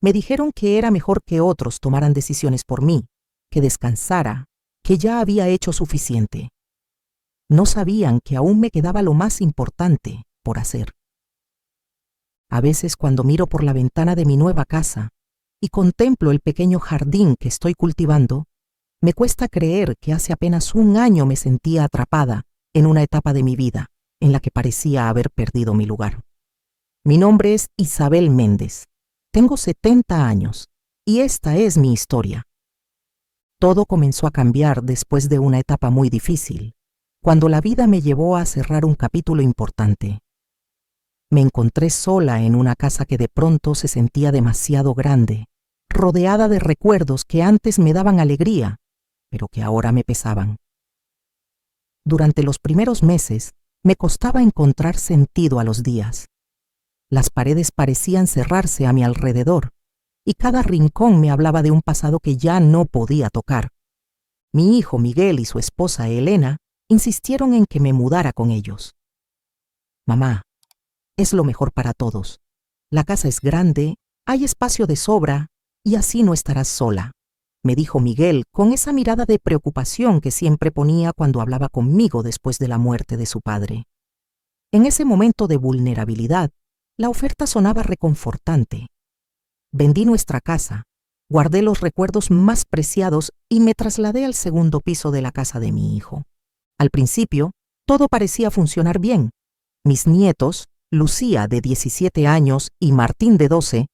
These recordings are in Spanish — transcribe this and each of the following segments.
Me dijeron que era mejor que otros tomaran decisiones por mí, que descansara, que ya había hecho suficiente. No sabían que aún me quedaba lo más importante por hacer. A veces cuando miro por la ventana de mi nueva casa y contemplo el pequeño jardín que estoy cultivando, me cuesta creer que hace apenas un año me sentía atrapada en una etapa de mi vida en la que parecía haber perdido mi lugar. Mi nombre es Isabel Méndez. Tengo 70 años y esta es mi historia. Todo comenzó a cambiar después de una etapa muy difícil, cuando la vida me llevó a cerrar un capítulo importante. Me encontré sola en una casa que de pronto se sentía demasiado grande, rodeada de recuerdos que antes me daban alegría, pero que ahora me pesaban. Durante los primeros meses, me costaba encontrar sentido a los días. Las paredes parecían cerrarse a mi alrededor, y cada rincón me hablaba de un pasado que ya no podía tocar. Mi hijo Miguel y su esposa Elena insistieron en que me mudara con ellos. Mamá, es lo mejor para todos. La casa es grande, hay espacio de sobra, y así no estarás sola, me dijo Miguel con esa mirada de preocupación que siempre ponía cuando hablaba conmigo después de la muerte de su padre. En ese momento de vulnerabilidad, la oferta sonaba reconfortante. Vendí nuestra casa, guardé los recuerdos más preciados y me trasladé al segundo piso de la casa de mi hijo. Al principio, todo parecía funcionar bien. Mis nietos, Lucía, de 17 años, y Martín, de 12,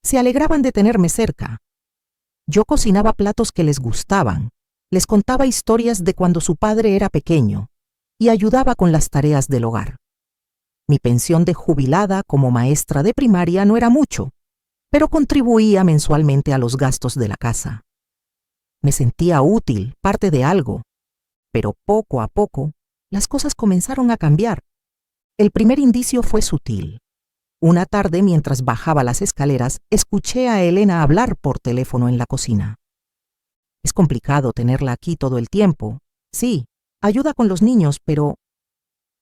se alegraban de tenerme cerca. Yo cocinaba platos que les gustaban, les contaba historias de cuando su padre era pequeño y ayudaba con las tareas del hogar. Mi pensión de jubilada como maestra de primaria no era mucho, pero contribuía mensualmente a los gastos de la casa. Me sentía útil, parte de algo, pero poco a poco las cosas comenzaron a cambiar. El primer indicio fue sutil. Una tarde, mientras bajaba las escaleras, escuché a Elena hablar por teléfono en la cocina. Es complicado tenerla aquí todo el tiempo. Sí, ayuda con los niños, pero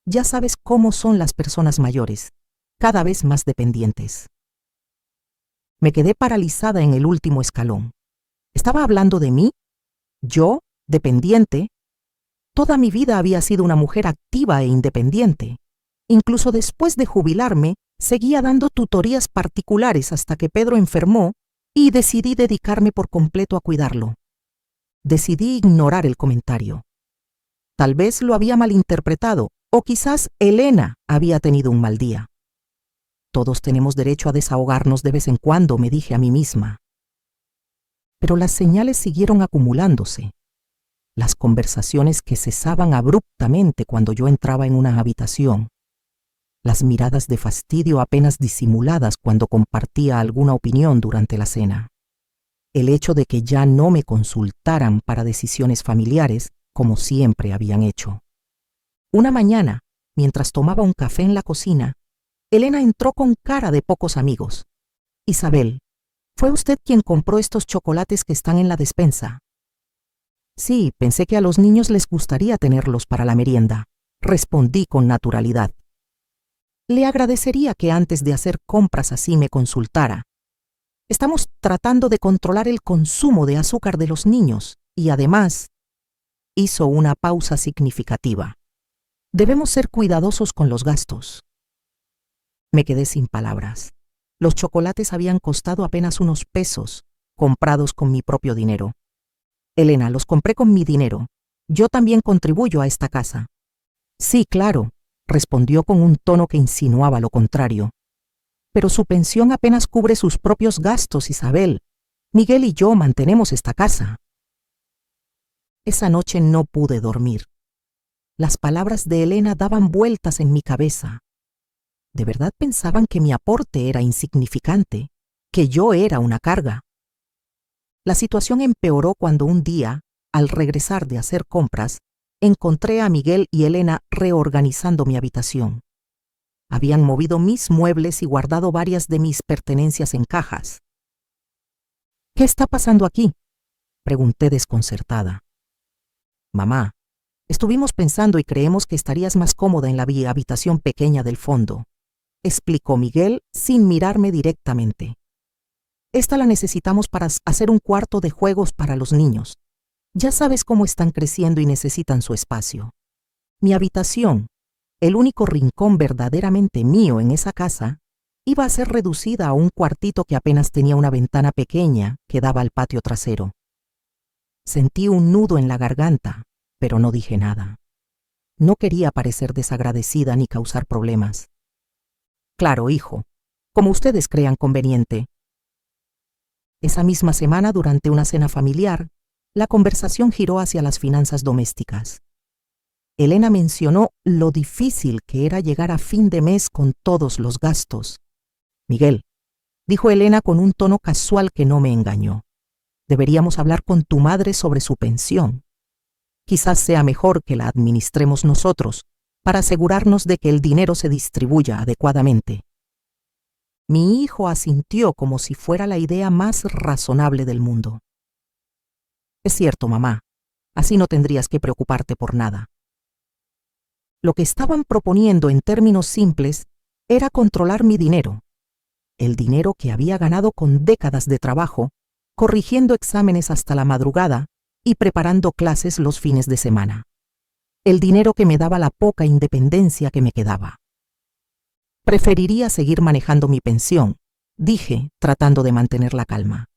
ya sabes cómo son las personas mayores, cada vez más dependientes. Me quedé paralizada en el último escalón. ¿Estaba hablando de mí? ¿Yo, dependiente? Toda mi vida había sido una mujer activa e independiente. Incluso después de jubilarme, seguía dando tutorías particulares hasta que Pedro enfermó y decidí dedicarme por completo a cuidarlo. Decidí ignorar el comentario. Tal vez lo había malinterpretado, o quizás Elena había tenido un mal día. Todos tenemos derecho a desahogarnos de vez en cuando, me dije a mí misma. Pero las señales siguieron acumulándose. Las conversaciones que cesaban abruptamente cuando yo entraba en una habitación. Las miradas de fastidio apenas disimuladas cuando compartía alguna opinión durante la cena. El hecho de que ya no me consultaran para decisiones familiares como siempre habían hecho. Una mañana, mientras tomaba un café en la cocina, Elena entró con cara de pocos amigos. Isabel, ¿fue usted quien compró estos chocolates que están en la despensa? Sí, pensé que a los niños les gustaría tenerlos para la merienda, respondí con naturalidad. Le agradecería que antes de hacer compras así me consultara. Estamos tratando de controlar el consumo de azúcar de los niños y además hizo una pausa significativa. Debemos ser cuidadosos con los gastos. Me quedé sin palabras. Los chocolates habían costado apenas unos pesos, comprados con mi propio dinero. Elena, los compré con mi dinero. Yo también contribuyo a esta casa. Sí, claro, respondió con un tono que insinuaba lo contrario. Pero su pensión apenas cubre sus propios gastos, Isabel. Miguel y yo mantenemos esta casa. Esa noche no pude dormir. Las palabras de Elena daban vueltas en mi cabeza. ¿De verdad pensaban que mi aporte era insignificante, que yo era una carga? La situación empeoró cuando un día, al regresar de hacer compras, encontré a Miguel y Elena reorganizando mi habitación. Habían movido mis muebles y guardado varias de mis pertenencias en cajas. ¿Qué está pasando aquí?, pregunté desconcertada. Mamá, estuvimos pensando y creemos que estarías más cómoda en la habitación pequeña del fondo, explicó Miguel sin mirarme directamente. Esta la necesitamos para hacer un cuarto de juegos para los niños. Ya sabes cómo están creciendo y necesitan su espacio. Mi habitación, el único rincón verdaderamente mío en esa casa, iba a ser reducida a un cuartito que apenas tenía una ventana pequeña que daba al patio trasero. Sentí un nudo en la garganta, pero no dije nada. No quería parecer desagradecida ni causar problemas. Claro, hijo, como ustedes crean conveniente. Esa misma semana, durante una cena familiar, la conversación giró hacia las finanzas domésticas. Elena mencionó lo difícil que era llegar a fin de mes con todos los gastos. Miguel, dijo Elena con un tono casual que no me engañó, deberíamos hablar con tu madre sobre su pensión. Quizás sea mejor que la administremos nosotros para asegurarnos de que el dinero se distribuya adecuadamente. Mi hijo asintió como si fuera la idea más razonable del mundo. Es cierto, mamá, así no tendrías que preocuparte por nada. Lo que estaban proponiendo en términos simples era controlar mi dinero, el dinero que había ganado con décadas de trabajo, corrigiendo exámenes hasta la madrugada y preparando clases los fines de semana. El dinero que me daba la poca independencia que me quedaba. Preferiría seguir manejando mi pensión, dije, tratando de mantener la calma.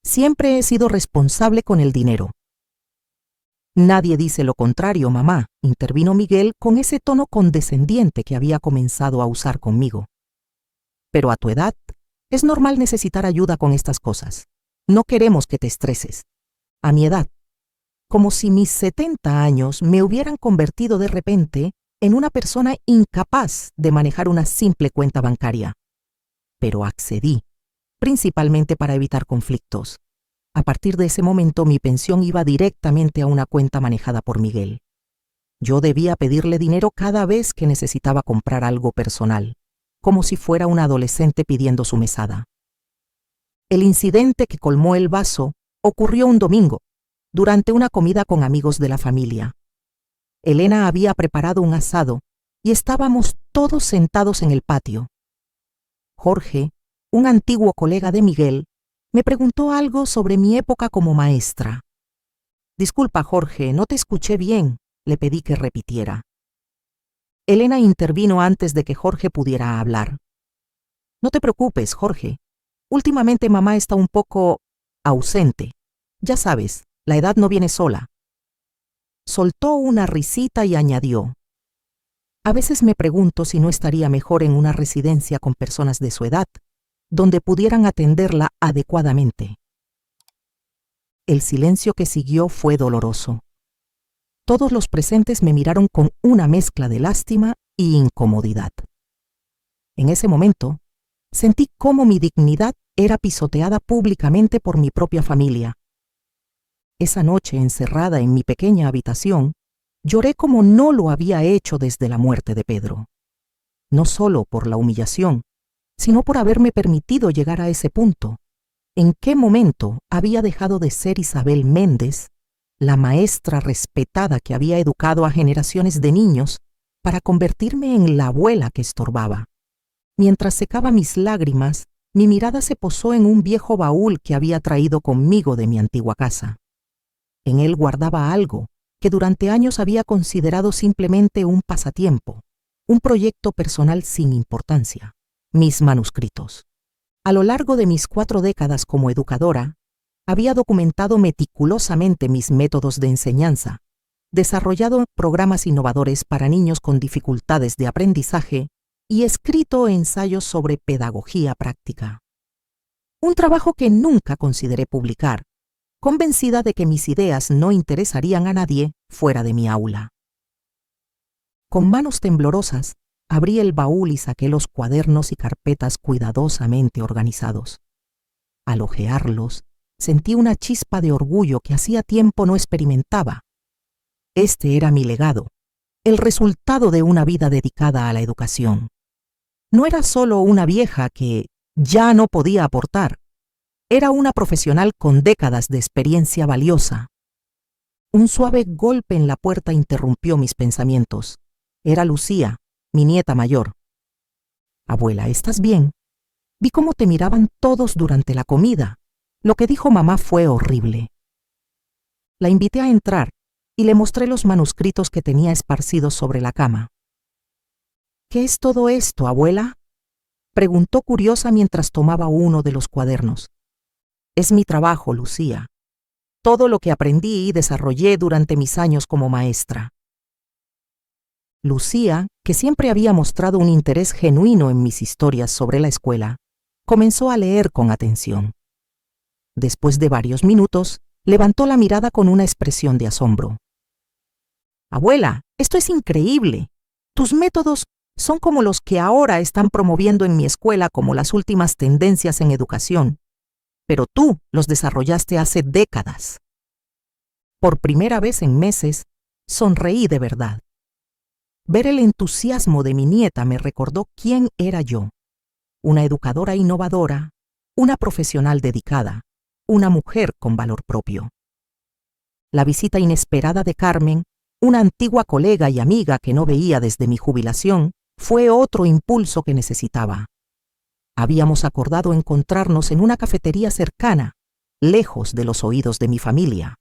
Siempre he sido responsable con el dinero. Nadie dice lo contrario, mamá, intervino Miguel con ese tono condescendiente que había comenzado a usar conmigo. Pero a tu edad, es normal necesitar ayuda con estas cosas. No queremos que te estreses. A mi edad, como si mis 70 años me hubieran convertido de repente en una persona incapaz de manejar una simple cuenta bancaria. Pero accedí, principalmente para evitar conflictos. A partir de ese momento mi pensión iba directamente a una cuenta manejada por Miguel. Yo debía pedirle dinero cada vez que necesitaba comprar algo personal, como si fuera un adolescente pidiendo su mesada. El incidente que colmó el vaso ocurrió un domingo, durante una comida con amigos de la familia. Elena había preparado un asado y estábamos todos sentados en el patio. Jorge, un antiguo colega de Miguel, me preguntó algo sobre mi época como maestra. Disculpa, Jorge, no te escuché bien, le pedí que repitiera. Elena intervino antes de que Jorge pudiera hablar. No te preocupes, Jorge. Últimamente mamá está un poco ausente. Ya sabes, la edad no viene sola. Soltó una risita y añadió: a veces me pregunto si no estaría mejor en una residencia con personas de su edad, donde pudieran atenderla adecuadamente. El silencio que siguió fue doloroso. Todos los presentes me miraron con una mezcla de lástima y incomodidad. En ese momento, sentí cómo mi dignidad era pisoteada públicamente por mi propia familia. Esa noche, encerrada en mi pequeña habitación, lloré como no lo había hecho desde la muerte de Pedro. No solo por la humillación, sino por haberme permitido llegar a ese punto. ¿En qué momento había dejado de ser Isabel Méndez, la maestra respetada que había educado a generaciones de niños, para convertirme en la abuela que estorbaba? Mientras secaba mis lágrimas, mi mirada se posó en un viejo baúl que había traído conmigo de mi antigua casa. En él guardaba algo que durante años había considerado simplemente un pasatiempo, un proyecto personal sin importancia: mis manuscritos. A lo largo de mis 4 décadas como educadora, había documentado meticulosamente mis métodos de enseñanza, desarrollado programas innovadores para niños con dificultades de aprendizaje y escrito ensayos sobre pedagogía práctica. Un trabajo que nunca consideré publicar, convencida de que mis ideas no interesarían a nadie fuera de mi aula. Con manos temblorosas, abrí el baúl y saqué los cuadernos y carpetas cuidadosamente organizados. Al hojearlos, sentí una chispa de orgullo que hacía tiempo no experimentaba. Este era mi legado, el resultado de una vida dedicada a la educación. No era solo una vieja que ya no podía aportar. Era una profesional con décadas de experiencia valiosa. Un suave golpe en la puerta interrumpió mis pensamientos. Era Lucía, mi nieta mayor. Abuela, ¿estás bien? Vi cómo te miraban todos durante la comida. Lo que dijo mamá fue horrible. La invité a entrar y le mostré los manuscritos que tenía esparcidos sobre la cama. ¿Qué es todo esto, abuela?, preguntó curiosa mientras tomaba uno de los cuadernos. Es mi trabajo, Lucía. Todo lo que aprendí y desarrollé durante mis años como maestra. Lucía, que siempre había mostrado un interés genuino en mis historias sobre la escuela, comenzó a leer con atención. Después de varios minutos, levantó la mirada con una expresión de asombro. Abuela, esto es increíble. Tus métodos son como los que ahora están promoviendo en mi escuela como las últimas tendencias en educación, pero tú los desarrollaste hace décadas. Por primera vez en meses, sonreí de verdad. Ver el entusiasmo de mi nieta me recordó quién era yo: una educadora innovadora, una profesional dedicada, una mujer con valor propio. La visita inesperada de Carmen, una antigua colega y amiga que no veía desde mi jubilación, fue otro impulso que necesitaba. Habíamos acordado encontrarnos en una cafetería cercana, lejos de los oídos de mi familia.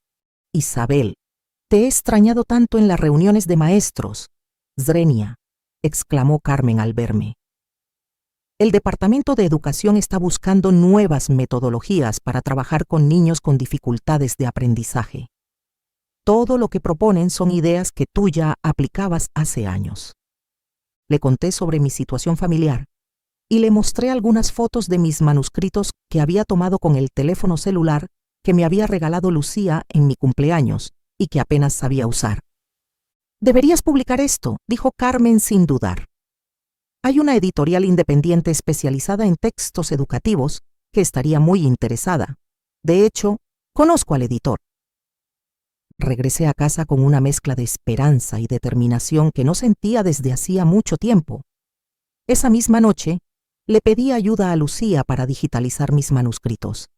Isabel, te he extrañado tanto en las reuniones de maestros. Zrenia, exclamó Carmen al verme. El Departamento de Educación está buscando nuevas metodologías para trabajar con niños con dificultades de aprendizaje. Todo lo que proponen son ideas que tú ya aplicabas hace años. Le conté sobre mi situación familiar y le mostré algunas fotos de mis manuscritos que había tomado con el teléfono celular que me había regalado Lucía en mi cumpleaños y que apenas sabía usar. Deberías publicar esto, dijo Carmen sin dudar. Hay una editorial independiente especializada en textos educativos que estaría muy interesada. De hecho, conozco al editor. Regresé a casa con una mezcla de esperanza y determinación que no sentía desde hacía mucho tiempo. Esa misma noche, le pedí ayuda a Lucía para digitalizar mis manuscritos.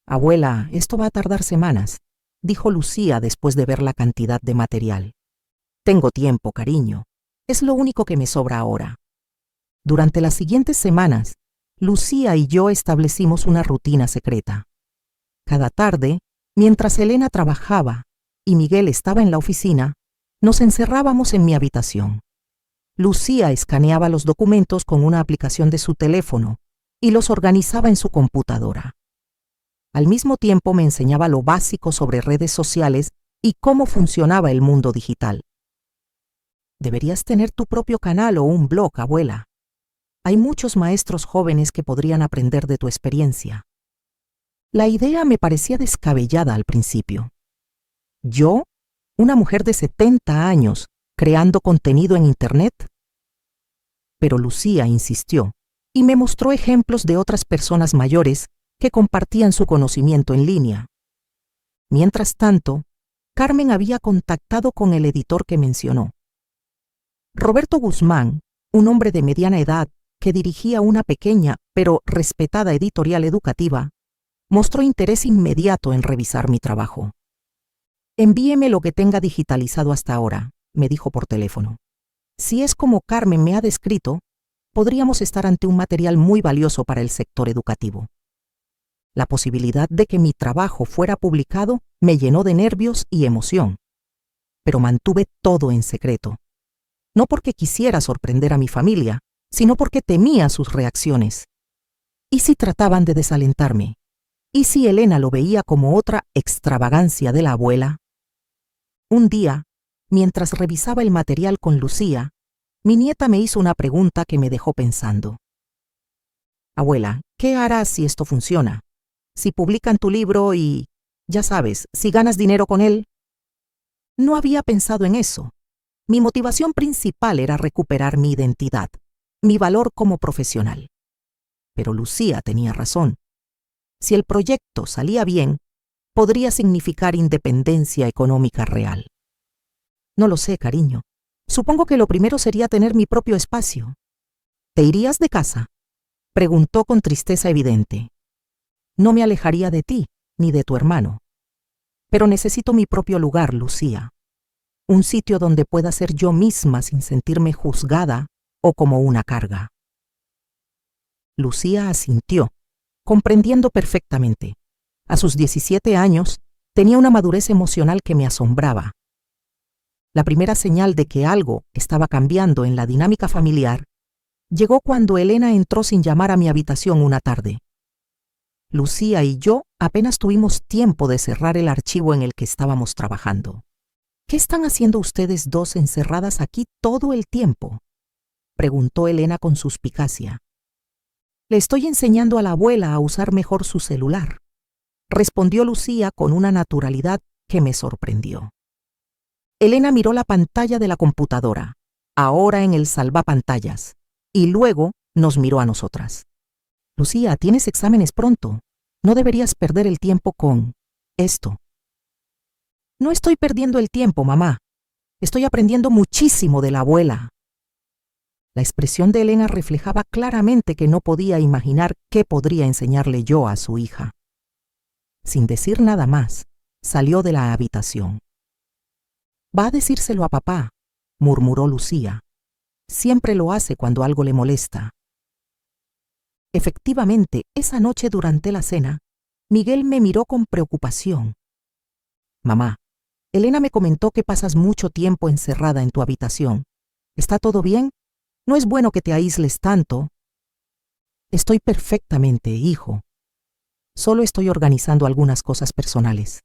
Abuela, esto va a tardar semanas, dijo Lucía después de ver la cantidad de material. Tengo tiempo, cariño. Es lo único que me sobra ahora. Durante las siguientes semanas, Lucía y yo establecimos una rutina secreta. Cada tarde, mientras Elena trabajaba y Miguel estaba en la oficina, nos encerrábamos en mi habitación. Lucía escaneaba los documentos con una aplicación de su teléfono y los organizaba en su computadora. Al mismo tiempo me enseñaba lo básico sobre redes sociales y cómo funcionaba el mundo digital. Deberías tener tu propio canal o un blog, abuela. Hay muchos maestros jóvenes que podrían aprender de tu experiencia. La idea me parecía descabellada al principio. ¿Yo, una mujer de 70 años, creando contenido en Internet? Pero Lucía insistió y me mostró ejemplos de otras personas mayores que compartían su conocimiento en línea. Mientras tanto, Carmen había contactado con el editor que mencionó. Roberto Guzmán, un hombre de mediana edad que dirigía una pequeña pero respetada editorial educativa, mostró interés inmediato en revisar mi trabajo. Envíeme lo que tenga digitalizado hasta ahora, me dijo por teléfono. Si es como Carmen me ha descrito, podríamos estar ante un material muy valioso para el sector educativo. La posibilidad de que mi trabajo fuera publicado me llenó de nervios y emoción, pero mantuve todo en secreto. No porque quisiera sorprender a mi familia, sino porque temía sus reacciones. ¿Y si trataban de desalentarme? ¿Y si Elena lo veía como otra extravagancia de la abuela? Un día, mientras revisaba el material con Lucía, mi nieta me hizo una pregunta que me dejó pensando. Abuela, ¿qué harás si esto funciona? Si publican tu libro y, ya sabes, si ganas dinero con él. No había pensado en eso. Mi motivación principal era recuperar mi identidad, mi valor como profesional. Pero Lucía tenía razón. Si el proyecto salía bien, podría significar independencia económica real. No lo sé, cariño. Supongo que lo primero sería tener mi propio espacio. ¿Te irías de casa?, preguntó con tristeza evidente. No me alejaría de ti, ni de tu hermano. Pero necesito mi propio lugar, Lucía. Un sitio donde pueda ser yo misma sin sentirme juzgada o como una carga. Lucía asintió, comprendiendo perfectamente. A sus 17 años, tenía una madurez emocional que me asombraba. La primera señal de que algo estaba cambiando en la dinámica familiar llegó cuando Elena entró sin llamar a mi habitación una tarde. Lucía y yo apenas tuvimos tiempo de cerrar el archivo en el que estábamos trabajando. ¿Qué están haciendo ustedes dos encerradas aquí todo el tiempo?, preguntó Elena con suspicacia. Le estoy enseñando a la abuela a usar mejor su celular, respondió Lucía con una naturalidad que me sorprendió. Elena miró la pantalla de la computadora, ahora en el salvapantallas, y luego nos miró a nosotras. Lucía, tienes exámenes pronto. No deberías perder el tiempo con esto. No estoy perdiendo el tiempo, mamá. Estoy aprendiendo muchísimo de la abuela. La expresión de Elena reflejaba claramente que no podía imaginar qué podría enseñarle yo a su hija. Sin decir nada más, salió de la habitación. Va a decírselo a papá, murmuró Lucía. Siempre lo hace cuando algo le molesta. Efectivamente, esa noche durante la cena, Miguel me miró con preocupación. Mamá, Elena me comentó que pasas mucho tiempo encerrada en tu habitación. ¿Está todo bien? No es bueno que te aísles tanto. Estoy perfectamente, hijo. Solo estoy organizando algunas cosas personales.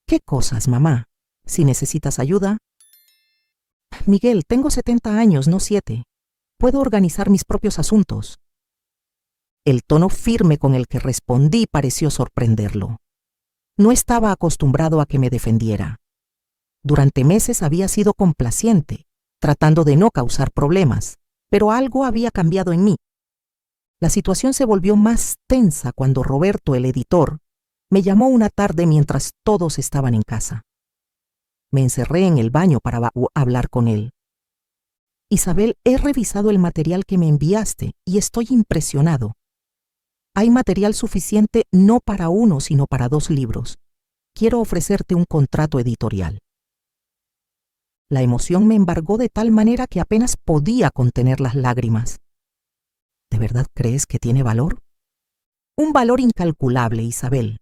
¿Qué cosas, mamá? Si necesitas ayuda. Miguel, tengo 70 años, no 7. Puedo organizar mis propios asuntos. El tono firme con el que respondí pareció sorprenderlo. No estaba acostumbrado a que me defendiera. Durante meses había sido complaciente, tratando de no causar problemas, pero algo había cambiado en mí. La situación se volvió más tensa cuando Roberto, el editor, me llamó una tarde mientras todos estaban en casa. Me encerré en el baño para hablar con él. Isabel, he revisado el material que me enviaste y estoy impresionado. Hay material suficiente no para 1, sino para 2 libros. Quiero ofrecerte un contrato editorial. La emoción me embargó de tal manera que apenas podía contener las lágrimas. ¿De verdad crees que tiene valor? Un valor incalculable, Isabel.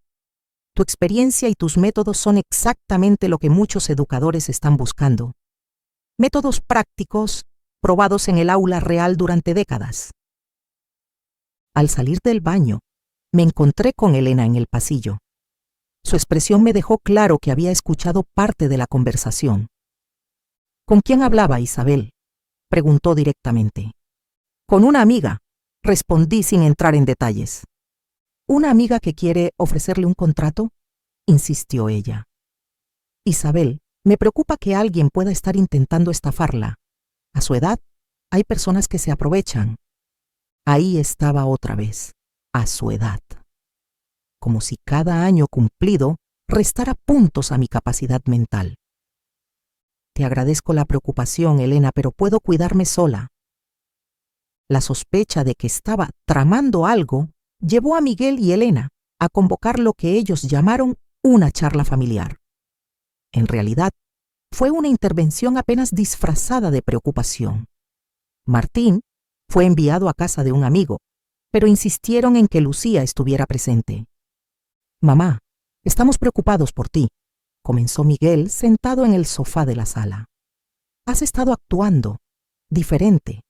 Tu experiencia y tus métodos son exactamente lo que muchos educadores están buscando. Métodos prácticos, probados en el aula real durante décadas. Al salir del baño, me encontré con Elena en el pasillo. Su expresión me dejó claro que había escuchado parte de la conversación. ¿Con quién hablaba, Isabel?, preguntó directamente. Con una amiga, respondí sin entrar en detalles. ¿Una amiga que quiere ofrecerle un contrato?, insistió ella. Isabel, me preocupa que alguien pueda estar intentando estafarla. A su edad, hay personas que se aprovechan. Ahí estaba otra vez, a su edad. Como si cada año cumplido restara puntos a mi capacidad mental. Te agradezco la preocupación, Elena, pero puedo cuidarme sola. La sospecha de que estaba tramando algo llevó a Miguel y Elena a convocar lo que ellos llamaron una charla familiar. En realidad, fue una intervención apenas disfrazada de preocupación. Martín fue enviado a casa de un amigo, pero insistieron en que Lucía estuviera presente. Mamá, estamos preocupados por ti, comenzó Miguel sentado en el sofá de la sala. Has estado actuando, diferente,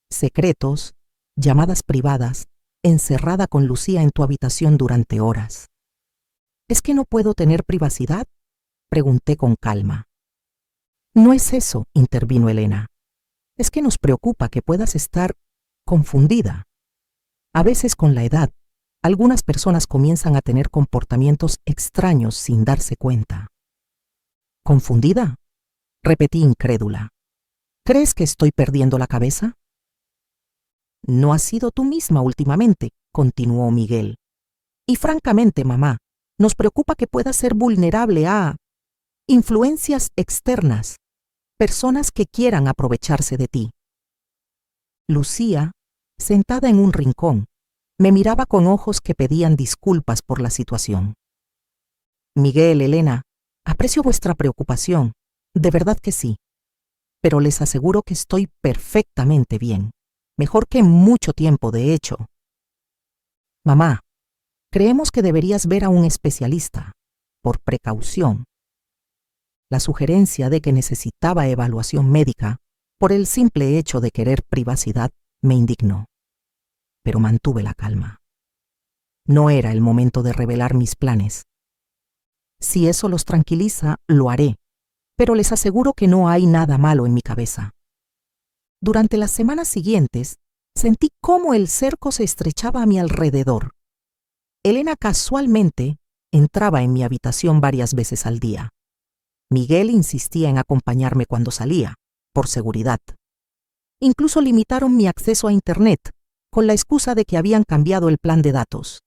secretos, llamadas privadas, encerrada con Lucía en tu habitación durante horas. ¿Es que no puedo tener privacidad?, pregunté con calma. No es eso, intervino Elena. Es que nos preocupa que puedas estar confundida. A veces con la edad, algunas personas comienzan a tener comportamientos extraños sin darse cuenta. ¿Confundida?, repetí incrédula. ¿Crees que estoy perdiendo la cabeza? No has sido tú misma últimamente, continuó Miguel. Y francamente, mamá, nos preocupa que puedas ser vulnerable a influencias externas, personas que quieran aprovecharse de ti. Lucía, sentada en un rincón, me miraba con ojos que pedían disculpas por la situación. Miguel, Elena, aprecio vuestra preocupación, de verdad que sí, pero les aseguro que estoy perfectamente bien. Mejor que en mucho tiempo, de hecho. Mamá, creemos que deberías ver a un especialista, por precaución. La sugerencia de que necesitaba evaluación médica por el simple hecho de querer privacidad me indignó, pero mantuve la calma. No era el momento de revelar mis planes. Si eso los tranquiliza, lo haré, pero les aseguro que no hay nada malo en mi cabeza. Durante las semanas siguientes, sentí cómo el cerco se estrechaba a mi alrededor. Elena casualmente entraba en mi habitación varias veces al día. Miguel insistía en acompañarme cuando salía, por seguridad. Incluso limitaron mi acceso a Internet, con la excusa de que habían cambiado el plan de datos.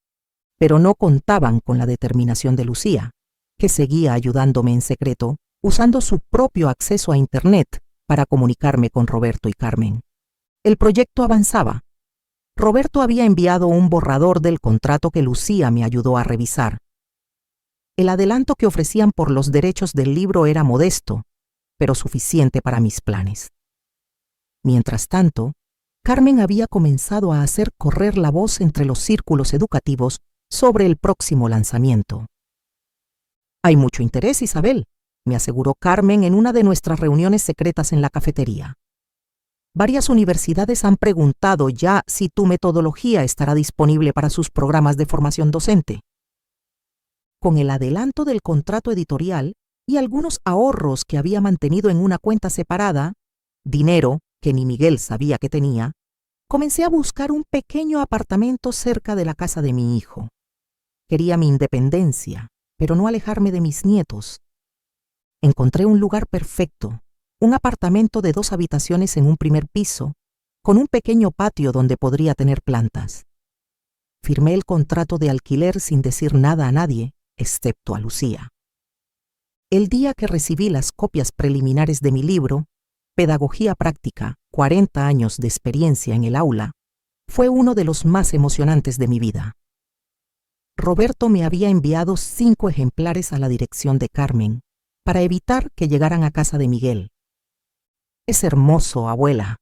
Pero no contaban con la determinación de Lucía, que seguía ayudándome en secreto, usando su propio acceso a Internet para comunicarme con Roberto y Carmen. El proyecto avanzaba. Roberto había enviado un borrador del contrato que Lucía me ayudó a revisar. El adelanto que ofrecían por los derechos del libro era modesto, pero suficiente para mis planes. Mientras tanto, Carmen había comenzado a hacer correr la voz entre los círculos educativos sobre el próximo lanzamiento. «Hay mucho interés, Isabel», me aseguró Carmen en una de nuestras reuniones secretas en la cafetería. «Varias universidades han preguntado ya si tu metodología estará disponible para sus programas de formación docente». Con el adelanto del contrato editorial y algunos ahorros que había mantenido en una cuenta separada, dinero que ni Miguel sabía que tenía, comencé a buscar un pequeño apartamento cerca de la casa de mi hijo. Quería mi independencia, pero no alejarme de mis nietos. Encontré un lugar perfecto, un apartamento de 2 habitaciones en un primer piso, con un pequeño patio donde podría tener plantas. Firmé el contrato de alquiler sin decir nada a nadie, excepto a Lucía. El día que recibí las copias preliminares de mi libro, Pedagogía Práctica, 40 años de experiencia en el aula, fue uno de los más emocionantes de mi vida. Roberto me había enviado 5 ejemplares a la dirección de Carmen, para evitar que llegaran a casa de Miguel. «Es hermoso, abuela»,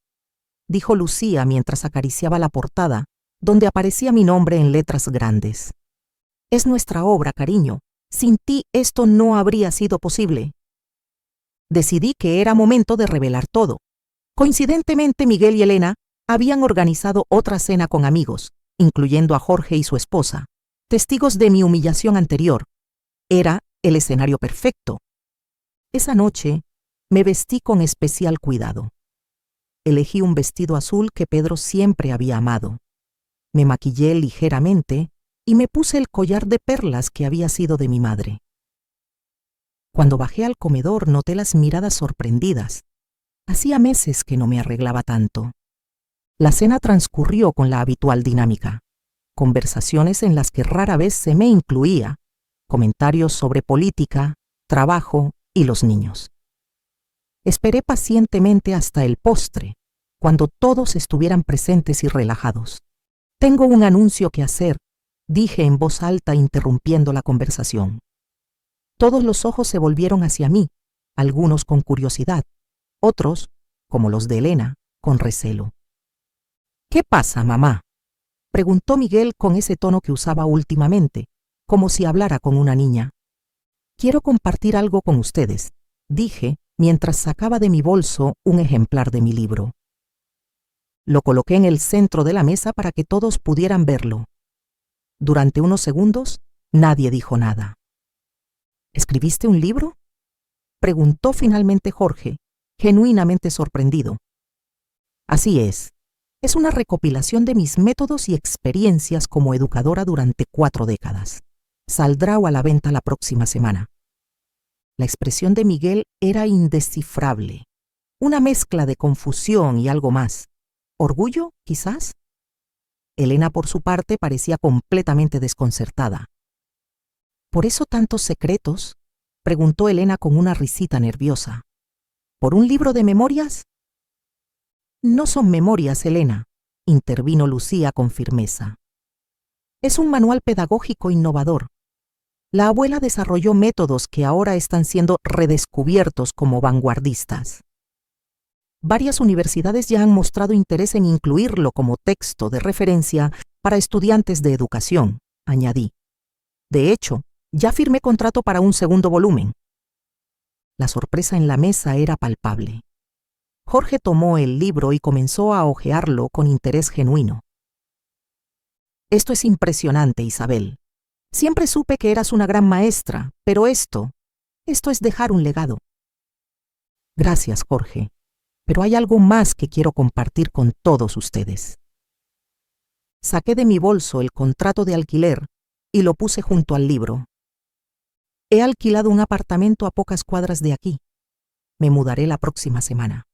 dijo Lucía mientras acariciaba la portada, donde aparecía mi nombre en letras grandes. «Es nuestra obra, cariño. Sin ti esto no habría sido posible». Decidí que era momento de revelar todo. Coincidentemente, Miguel y Elena habían organizado otra cena con amigos, incluyendo a Jorge y su esposa, testigos de mi humillación anterior. Era el escenario perfecto. Esa noche me vestí con especial cuidado. Elegí un vestido azul que Pedro siempre había amado. Me maquillé ligeramente y me puse el collar de perlas que había sido de mi madre. Cuando bajé al comedor noté las miradas sorprendidas. Hacía meses que no me arreglaba tanto. La cena transcurrió con la habitual dinámica. Conversaciones en las que rara vez se me incluía, comentarios sobre política, trabajo y los niños. Esperé pacientemente hasta el postre, cuando todos estuvieran presentes y relajados. «Tengo un anuncio que hacer», dije en voz alta interrumpiendo la conversación. Todos los ojos se volvieron hacia mí, algunos con curiosidad, otros, como los de Elena, con recelo. «¿Qué pasa, mamá?», preguntó Miguel con ese tono que usaba últimamente, como si hablara con una niña. «Quiero compartir algo con ustedes», dije mientras sacaba de mi bolso un ejemplar de mi libro. Lo coloqué en el centro de la mesa para que todos pudieran verlo. Durante unos segundos, nadie dijo nada. «¿Escribiste un libro?», preguntó finalmente Jorge, genuinamente sorprendido. «Así es. Es una recopilación de mis métodos y experiencias como educadora durante 4 décadas. Saldrá a la venta la próxima semana». La expresión de Miguel era indescifrable, una mezcla de confusión y algo más. ¿Orgullo, quizás? Elena, por su parte, parecía completamente desconcertada. «¿Por eso tantos secretos?», preguntó Elena con una risita nerviosa. «¿Por un libro de memorias?». «No son memorias, Elena», intervino Lucía con firmeza. «Es un manual pedagógico innovador. La abuela desarrolló métodos que ahora están siendo redescubiertos como vanguardistas». Varias universidades ya han mostrado interés en incluirlo como texto de referencia para estudiantes de educación, añadí. De hecho, ya firmé contrato para un segundo volumen. La sorpresa en la mesa era palpable. Jorge tomó el libro y comenzó a hojearlo con interés genuino. Esto es impresionante, Isabel. Siempre supe que eras una gran maestra, pero esto es dejar un legado. Gracias, Jorge, pero hay algo más que quiero compartir con todos ustedes. Saqué de mi bolso el contrato de alquiler y lo puse junto al libro. He alquilado un apartamento a pocas cuadras de aquí. Me mudaré la próxima semana.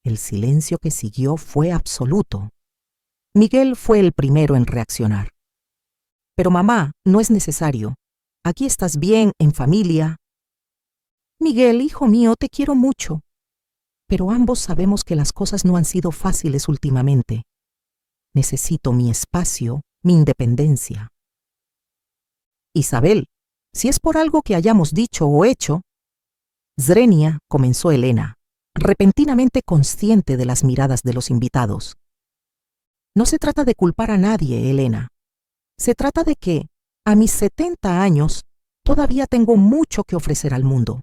El silencio que siguió fue absoluto. Miguel fue el primero en reaccionar. Pero mamá, no es necesario. Aquí estás bien, en familia. Miguel, hijo mío, te quiero mucho. Pero ambos sabemos que las cosas no han sido fáciles últimamente. Necesito mi espacio, mi independencia. Isabel, si es por algo que hayamos dicho o hecho... Zrenia, comenzó Elena, repentinamente consciente de las miradas de los invitados. No se trata de culpar a nadie, Elena. Se trata de que, a mis 70 años, todavía tengo mucho que ofrecer al mundo.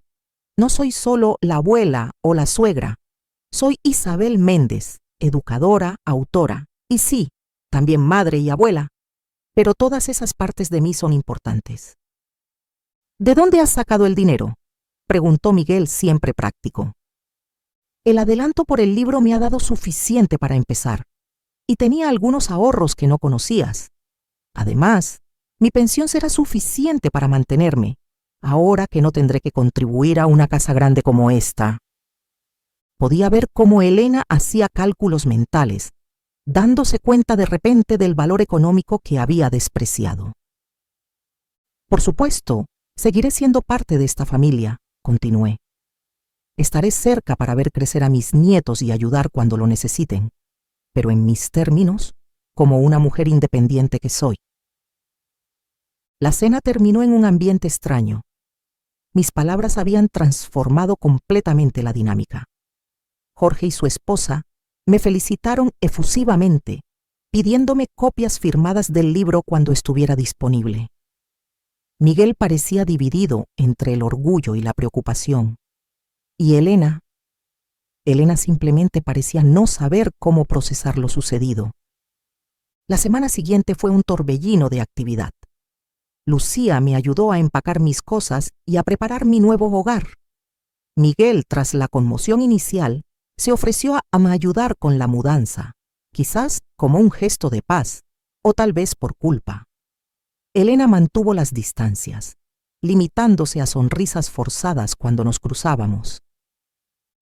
No soy solo la abuela o la suegra. Soy Isabel Méndez, educadora, autora, y sí, también madre y abuela. Pero todas esas partes de mí son importantes. ¿De dónde has sacado el dinero?, preguntó Miguel, siempre práctico. El adelanto por el libro me ha dado suficiente para empezar, y tenía algunos ahorros que no conocías. Además, mi pensión será suficiente para mantenerme, ahora que no tendré que contribuir a una casa grande como esta. Podía ver cómo Elena hacía cálculos mentales, dándose cuenta de repente del valor económico que había despreciado. Por supuesto, seguiré siendo parte de esta familia, continué. Estaré cerca para ver crecer a mis nietos y ayudar cuando lo necesiten, pero en mis términos, como una mujer independiente que soy. La cena terminó en un ambiente extraño. Mis palabras habían transformado completamente la dinámica. Jorge y su esposa me felicitaron efusivamente, pidiéndome copias firmadas del libro cuando estuviera disponible. Miguel parecía dividido entre el orgullo y la preocupación. Y Elena simplemente parecía no saber cómo procesar lo sucedido. La semana siguiente fue un torbellino de actividad. Lucía me ayudó a empacar mis cosas y a preparar mi nuevo hogar. Miguel, tras la conmoción inicial, se ofreció a ayudar con la mudanza, quizás como un gesto de paz, o tal vez por culpa. Elena mantuvo las distancias, limitándose a sonrisas forzadas cuando nos cruzábamos.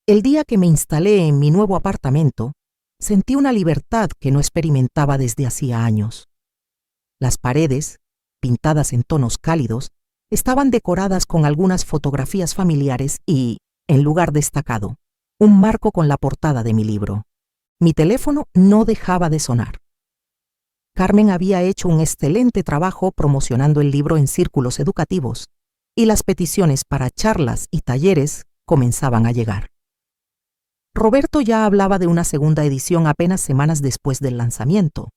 El día que me instalé en mi nuevo apartamento, sentí una libertad que no experimentaba desde hacía años. Las paredes, pintadas en tonos cálidos, estaban decoradas con algunas fotografías familiares y, en lugar destacado, un marco con la portada de mi libro. Mi teléfono no dejaba de sonar. Carmen había hecho un excelente trabajo promocionando el libro en círculos educativos, y las peticiones para charlas y talleres comenzaban a llegar. Roberto ya hablaba de una segunda edición apenas semanas después del lanzamiento.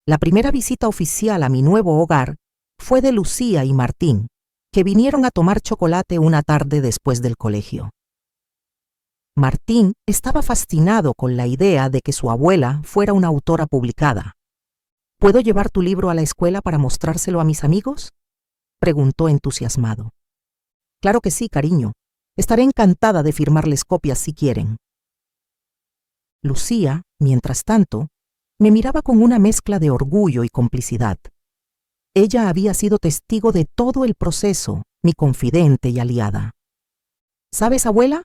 La primera visita oficial a mi nuevo hogar fue de Lucía y Martín, que vinieron a tomar chocolate una tarde después del colegio. Martín estaba fascinado con la idea de que su abuela fuera una autora publicada. ¿Puedo llevar tu libro a la escuela para mostrárselo a mis amigos?, preguntó entusiasmado. Claro que sí, cariño. Estaré encantada de firmarles copias si quieren. Lucía, mientras tanto, me miraba con una mezcla de orgullo y complicidad. Ella había sido testigo de todo el proceso, mi confidente y aliada. ¿Sabes, abuela?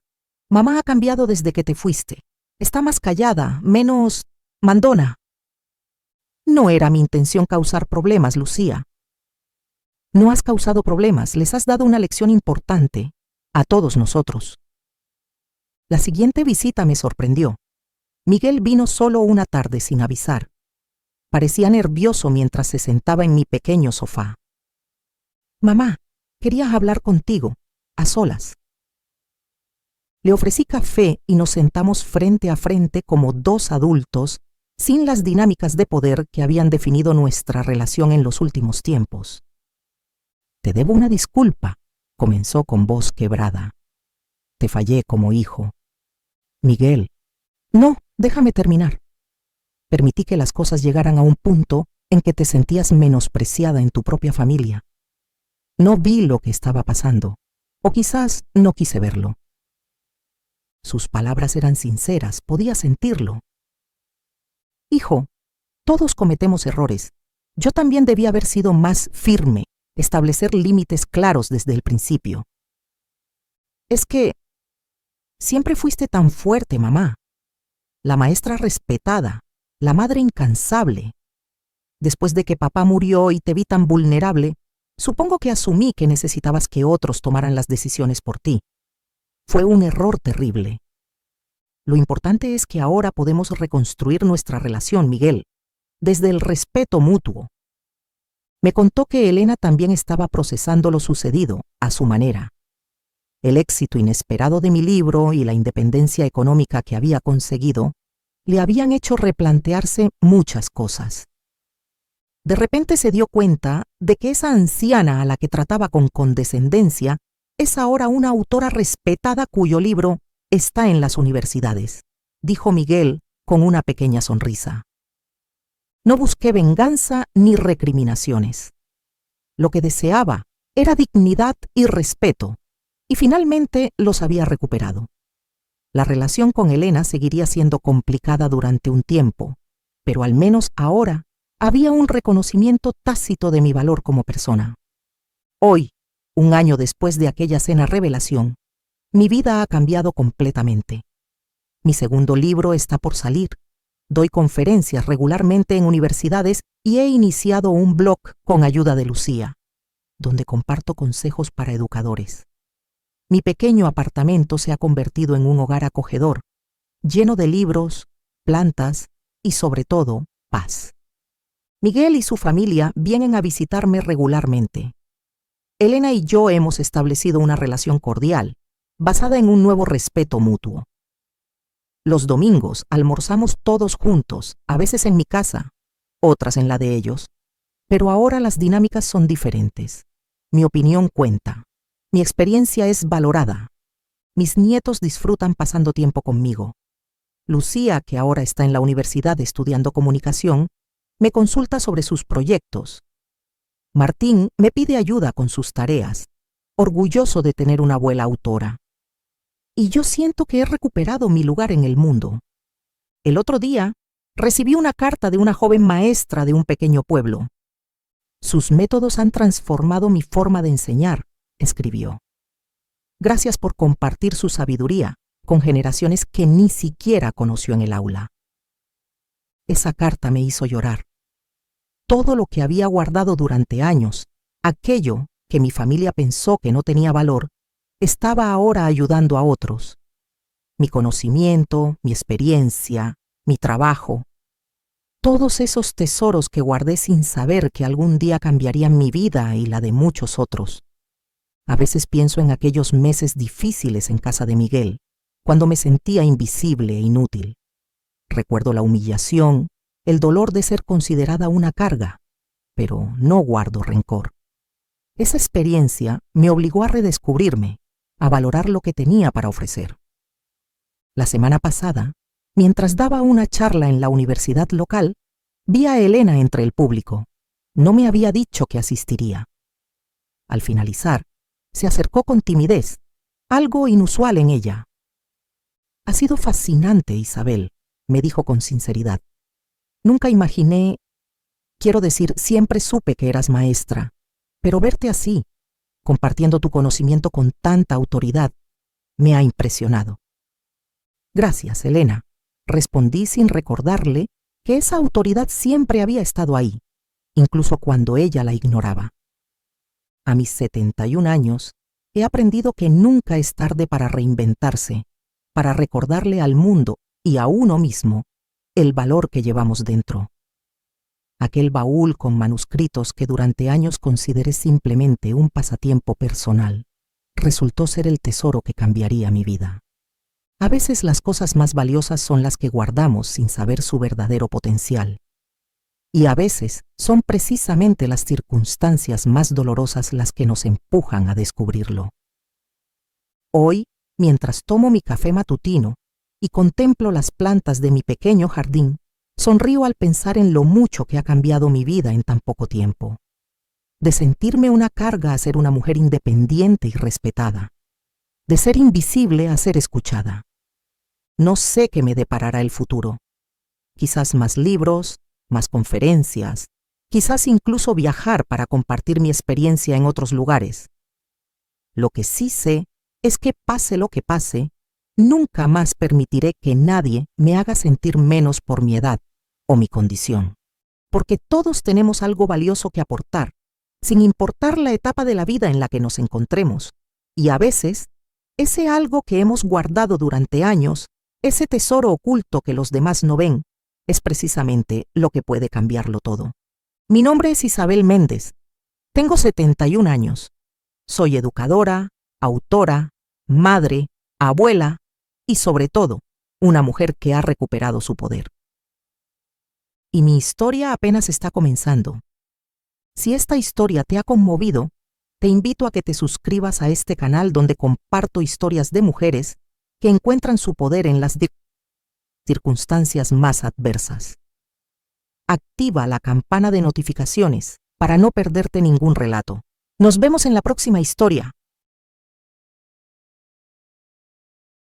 Mamá ha cambiado desde que te fuiste. Está más callada, menos mandona. No era mi intención causar problemas, Lucía. No has causado problemas, les has dado una lección importante a todos nosotros. La siguiente visita me sorprendió. Miguel vino solo una tarde sin avisar. Parecía nervioso mientras se sentaba en mi pequeño sofá. Mamá, quería hablar contigo, a solas. Le ofrecí café y nos sentamos frente a frente como dos adultos, sin las dinámicas de poder que habían definido nuestra relación en los últimos tiempos. «Te debo una disculpa», comenzó con voz quebrada. «Te fallé como hijo». «Miguel». «No, déjame terminar». «Permití que las cosas llegaran a un punto en que te sentías menospreciada en tu propia familia. No vi lo que estaba pasando, o quizás no quise verlo». Sus palabras eran sinceras, podía sentirlo. «Hijo, todos cometemos errores. Yo también debía haber sido más firme, establecer límites claros desde el principio». «Es que siempre fuiste tan fuerte, mamá. La maestra respetada, la madre incansable. Después de que papá murió y te vi tan vulnerable, supongo que asumí que necesitabas que otros tomaran las decisiones por ti. Fue un error terrible. Lo importante es que ahora podemos reconstruir nuestra relación, Miguel, desde el respeto mutuo». Me contó que Elena también estaba procesando lo sucedido, a su manera. El éxito inesperado de mi libro y la independencia económica que había conseguido le habían hecho replantearse muchas cosas. De repente se dio cuenta de que esa anciana a la que trataba con condescendencia es ahora una autora respetada cuyo libro está en las universidades, dijo Miguel con una pequeña sonrisa. No busqué venganza ni recriminaciones. Lo que deseaba era dignidad y respeto, y finalmente los había recuperado. La relación con Elena seguiría siendo complicada durante un tiempo, pero al menos ahora había un reconocimiento tácito de mi valor como persona. Hoy, un año después de aquella cena revelación, mi vida ha cambiado completamente. Mi segundo libro está por salir. Doy conferencias regularmente en universidades y he iniciado un blog con ayuda de Lucía, donde comparto consejos para educadores. Mi pequeño apartamento se ha convertido en un hogar acogedor, lleno de libros, plantas y, sobre todo, paz. Miguel y su familia vienen a visitarme regularmente. Elena y yo hemos establecido una relación cordial, basada en un nuevo respeto mutuo. Los domingos almorzamos todos juntos, a veces en mi casa, otras en la de ellos. Pero ahora las dinámicas son diferentes. Mi opinión cuenta. Mi experiencia es valorada. Mis nietos disfrutan pasando tiempo conmigo. Lucía, que ahora está en la universidad estudiando comunicación, me consulta sobre sus proyectos. Martín me pide ayuda con sus tareas, orgulloso de tener una abuela autora. Y yo siento que he recuperado mi lugar en el mundo. El otro día recibí una carta de una joven maestra de un pequeño pueblo. Sus métodos han transformado mi forma de enseñar, escribió. Gracias por compartir su sabiduría con generaciones que ni siquiera conoció en el aula. Esa carta me hizo llorar. Todo lo que había guardado durante años, aquello que mi familia pensó que no tenía valor, estaba ahora ayudando a otros. Mi conocimiento, mi experiencia, mi trabajo, todos esos tesoros que guardé sin saber que algún día cambiarían mi vida y la de muchos otros. A veces pienso en aquellos meses difíciles en casa de Miguel, cuando me sentía invisible e inútil. Recuerdo la humillación, el dolor de ser considerada una carga, pero no guardo rencor. Esa experiencia me obligó a redescubrirme, a valorar lo que tenía para ofrecer. La semana pasada, mientras daba una charla en la universidad local, vi a Elena entre el público. No me había dicho que asistiría. Al finalizar, se acercó con timidez, algo inusual en ella. «Ha sido fascinante, Isabel», me dijo con sinceridad. «Nunca imaginé, quiero decir, siempre supe que eras maestra, pero verte así, compartiendo tu conocimiento con tanta autoridad, me ha impresionado». «Gracias, Elena», respondí sin recordarle que esa autoridad siempre había estado ahí, incluso cuando ella la ignoraba. A mis 71 años, he aprendido que nunca es tarde para reinventarse, para recordarle al mundo y a uno mismo el valor que llevamos dentro. Aquel baúl con manuscritos que durante años consideré simplemente un pasatiempo personal, resultó ser el tesoro que cambiaría mi vida. A veces las cosas más valiosas son las que guardamos sin saber su verdadero potencial. Y a veces son precisamente las circunstancias más dolorosas las que nos empujan a descubrirlo. Hoy, mientras tomo mi café matutino y contemplo las plantas de mi pequeño jardín, sonrío al pensar en lo mucho que ha cambiado mi vida en tan poco tiempo. De sentirme una carga a ser una mujer independiente y respetada. De ser invisible a ser escuchada. No sé qué me deparará el futuro. Quizás más libros, más conferencias, quizás incluso viajar para compartir mi experiencia en otros lugares. Lo que sí sé es que pase lo que pase, nunca más permitiré que nadie me haga sentir menos por mi edad o mi condición. Porque todos tenemos algo valioso que aportar, sin importar la etapa de la vida en la que nos encontremos. Y a veces, ese algo que hemos guardado durante años, ese tesoro oculto que los demás no ven, es precisamente lo que puede cambiarlo todo. Mi nombre es Isabel Méndez. Tengo 71 años. Soy educadora, autora, madre, abuela y sobre todo, una mujer que ha recuperado su poder. Y mi historia apenas está comenzando. Si esta historia te ha conmovido, te invito a que te suscribas a este canal donde comparto historias de mujeres que encuentran su poder en las circunstancias más adversas. Activa la campana de notificaciones para no perderte ningún relato. Nos vemos en la próxima historia.